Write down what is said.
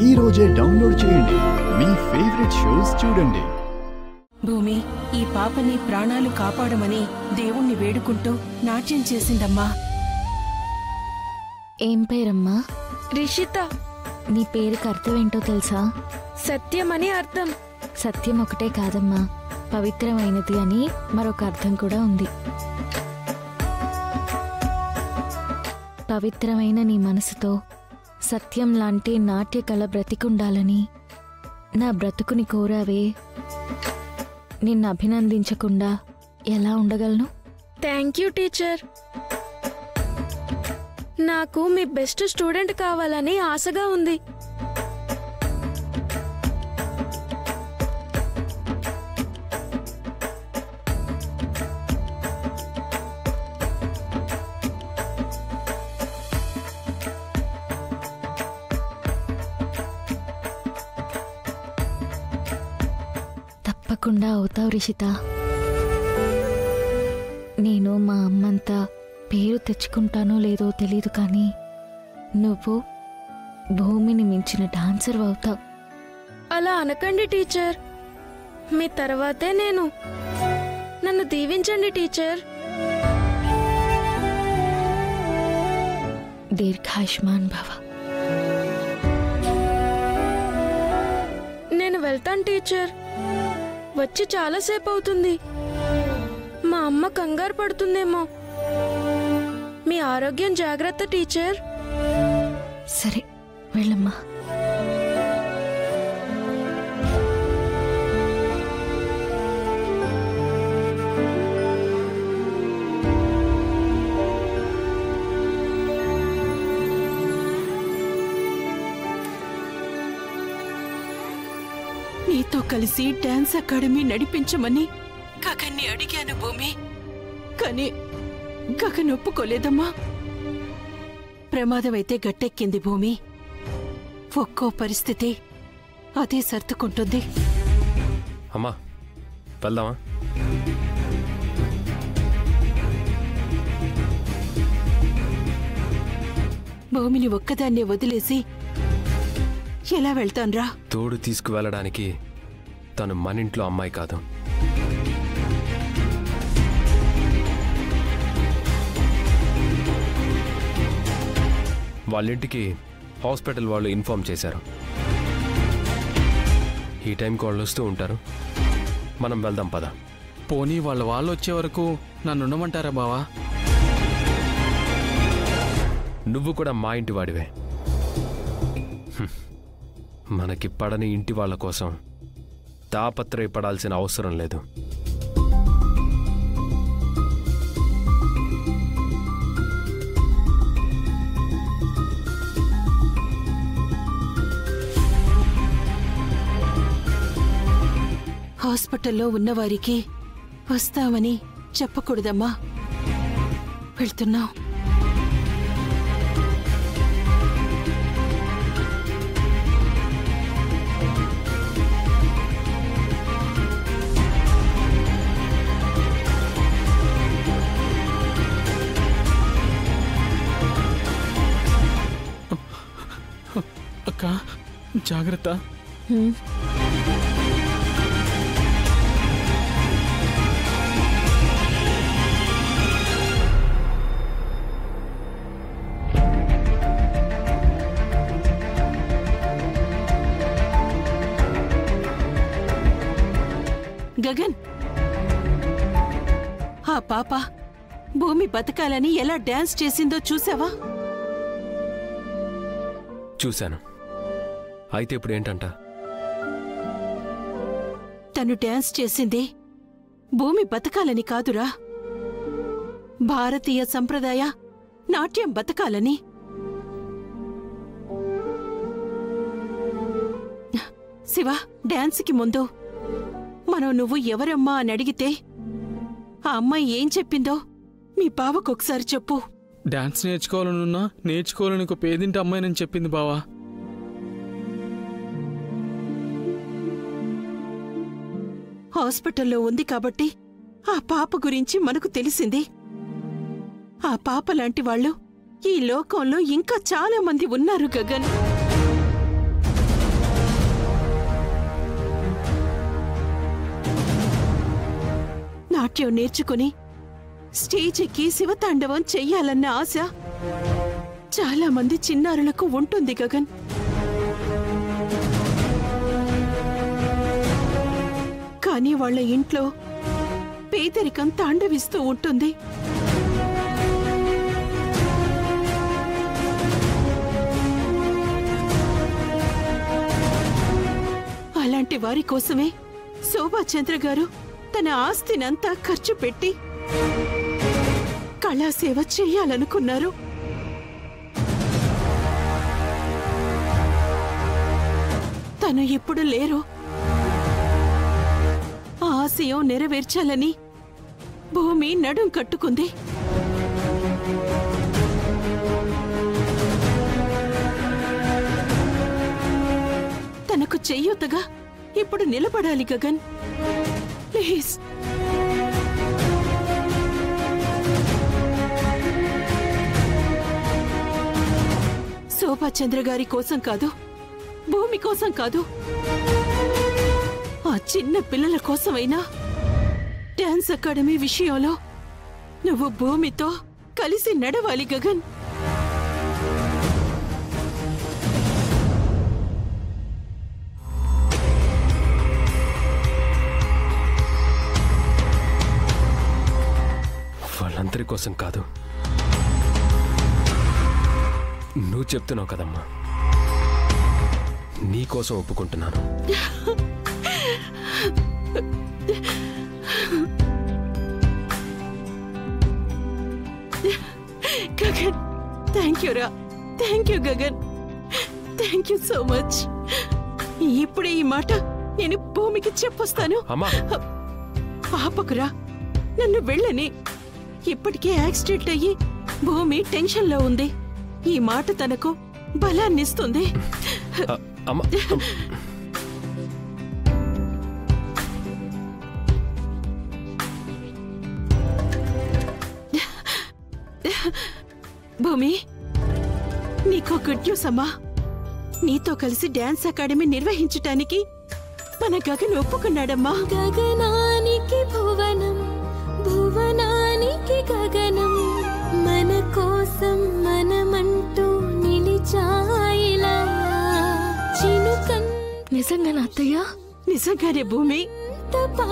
ఈ రోజే డౌన్లోడ్ చేయండి. మీ ఫేవరెట్ షోస్ చూడండి. భూమి, ఈ పాపని ప్రాణాలు కాపాడమని దేవుణ్ణి వేడుకుంటూ నాట్యం చేసిందమ్మా. ఏం పేరమ్మా? రిషిత. నీ పేరుకి అర్థం ఏంటో తెలుసా? సత్యమని అర్థం. సత్యం ఒకటే కాదమ్మా, పవిత్రమైనది అని మరొక అర్థం కూడా ఉంది. పవిత్రమైన నీ మనసుతో సత్యం లాంటి నాట్య కళ బ్రతికుండాలని నా బ్రతుకుని కోరావే, నిన్ను అభినందించకుండా ఎలా ఉండగలను? Thank you teacher. నాకు మీ బెస్ట్ స్టూడెంట్ కావాలని ఆశగా ఉంది. తప్పకుండా అవుతావు రిషిత. నేను మా అమ్మంతా పేరు తెచ్చుకుంటానో లేదో తెలీదు, కానీ నువ్వు భూమిని మించిన డాన్సర్ అవుతావు. అలా అనకండి టీచర్, మీ తర్వాతే నేను. నన్ను దీవించండి టీచర్. దీర్ఘాయుష్మాన్ భవ. నేను వెళ్తాను టీచర్. వచ్చి చాలాసేపు అవుతుంది. మా అమ్మ కంగారు పడుతుందేమో. మీ ఆరోగ్యం జాగ్రత్త టీచర్. సరే వెళ్ళమ్మా. నీతో కలిసి డాన్స్ అకాడమీ నడిపించమని గగన్ని అడిగాను భూమి, కానీ గగన్ ఒప్పుకోలేదమ్మా. ప్రమాదమైతే గట్టెక్కింది భూమి. ఒక్కో పరిస్థితి అదే సర్దుకుంటుంది. అమ్మా వెళ్దామా? భూమిని ఒక్కదాన్నే వదిలేసి ఎలా వెళ్తాన్రా? తోడు తీసుకువెళ్ళడానికి తను మనింట్లో అమ్మాయి కాదు. వాళ్ళింటికి హాస్పిటల్ వాళ్ళు ఇన్ఫార్మ్ చేశారు. ఈ టైంకి వాళ్ళు వస్తూ ఉంటారు. మనం వెళ్దాం పద. పోనీ వాళ్ళు వచ్చే వరకు నన్ను ఉండమంటారా బావా? నువ్వు కూడా మా ఇంటి వాడివే. మనకి పడని ఇంటి వాళ్ళ కోసం తాపత్రయపడాల్సిన అవసరం లేదు. హాస్పిటల్లో ఉన్నవారికి వస్తామని చెప్పకూడదమ్మా. వెళ్తున్నాం. అక్క జాగ్రత్త. గగన్, ఆ పాప భూమి బతకాలని ఎలా డాన్స్ చేసిందో చూసావా? చూశాను. అయితే ఇప్పుడు ఏంటంట? తను డాన్స్ చేసింది భూమి బతకాలని కాదురా, భారతీయ సంప్రదాయ నాట్యం బతకాలని. శివ, డాన్స్కి ముందు మనం నువ్వు ఎవరమ్మా అని అడిగితే ఆ అమ్మాయి ఏం చెప్పిందో మీ బావకొకసారి చెప్పు. డాన్స్ నేర్చుకోవాలనున్నా నేర్చుకోవాలని ఒక పేదింటి అమ్మాయినని చెప్పింది బావా. హాస్పిటల్లో ఉంది కాబట్టి ఆ పాప గురించి మనకు తెలిసింది. ఆ పాప లాంటి వాళ్ళు ఈ లోకంలో ఇంకా చాలా మంది ఉన్నారు గగన్. నాట్యం నేర్చుకుని స్టేజ్ ఎక్కి శివతాండవం చెయ్యాలన్న ఆశ చాలా మంది చిన్నారులకు ఉంటుంది గగన్. కానీ వాళ్ళ ఇంట్లో పేదరికం తాండవిస్తూ ఉంటుంది. అలాంటి వారి కోసమే శోభాచంద్ర గారు తన ఆస్తినంతా ఖర్చు పెట్టి కళాసేవ చెయ్యాలనుకున్నారు. తను ఇప్పుడు లేరు. ఆ ఆశయం నెరవేర్చాలని భూమి నడుం కట్టుకుంది. తనకు చెయ్యొత్తగా ఇప్పుడు నిలబడాలి గగన్, ప్లీజ్. శోభాచంద్ర గారి కోసం కాదు, భూమి కోసం కాదు, ఆ చిన్న పిల్లల కోసమైనా డాన్స్ అకాడమీ విషయంలో నువ్వు భూమితో కలిసి నడవాలి గగన్. వాళ్ళందరి కోసం కాదు, నువ్వు చెప్తున్నావు కదమ్మా, నీకోసం ఒప్పుకుంటున్నాను. గగన్, థ్యాంక్ యూ రా, thank you Gagan, thank you so much. ఇప్పుడే ఈ మాట నేను భూమికి చెప్పొస్తాను. అమ్మా, పాపకురా, నన్ను వెళ్ళని. ఇప్పటికే యాక్సిడెంట్ అయ్యి భూమి టెన్షన్లో ఉంది. ఈ మాట తనకు బలాన్నిస్తుంది. అమ్మా, భూమి, నీకో గుడ్ న్యూస్ అమ్మా. నీతో కలిసి డాన్స్ అకాడమీ నిర్వహించటానికి మన గగన్ ఒప్పుకున్నాడమ్మా. గగనానికి భువనం, భువనానికి గగనం, మన కోసం మనమంటూ నిలిచాయిలా చినుకన్. నిజంగా అత్తయ్య? నిజంగానే భూమి. తపా